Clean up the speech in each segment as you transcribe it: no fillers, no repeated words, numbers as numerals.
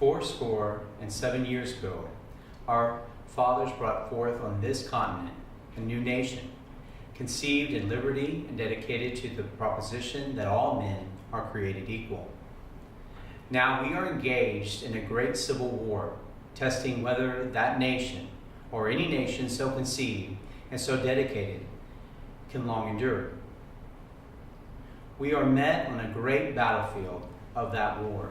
407 years ago, our fathers brought forth on this continent a new nation, conceived in liberty and dedicated to the proposition that all men are created equal. Now we are engaged in a great civil war, testing whether that nation, or any nation so conceived and so dedicated, can long endure. We are met on a great battlefield of that war.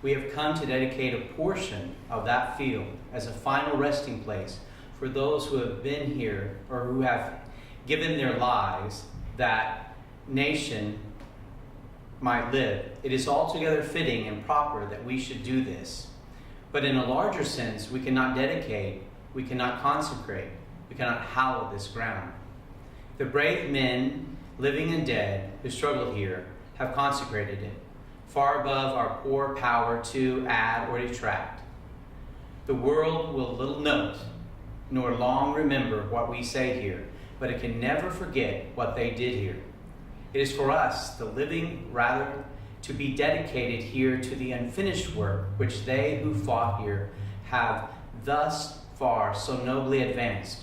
We have come to dedicate a portion of that field as a final resting place for those who have been here or who have given their lives that nation might live. It is altogether fitting and proper that we should do this. But in a larger sense, we cannot dedicate, we cannot consecrate, we cannot hallow this ground. The brave men, living and dead, who struggle here, have consecrated it, far above our poor power to add or detract. The world will little note, nor long remember what we say here, but it can never forget what they did here. It is for us, the living, rather, to be dedicated here to the unfinished work which they who fought here have thus far so nobly advanced.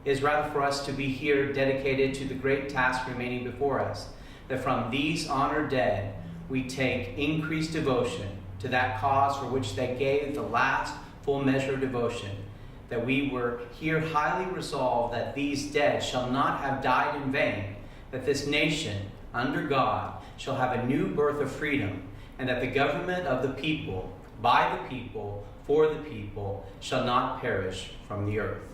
It is rather for us to be here dedicated to the great task remaining before us, that from these honored dead we take increased devotion to that cause for which they gave the last full measure of devotion, that we were here highly resolved that these dead shall not have died in vain, that this nation, under God, shall have a new birth of freedom, and that the government of the people, by the people, for the people, shall not perish from the earth.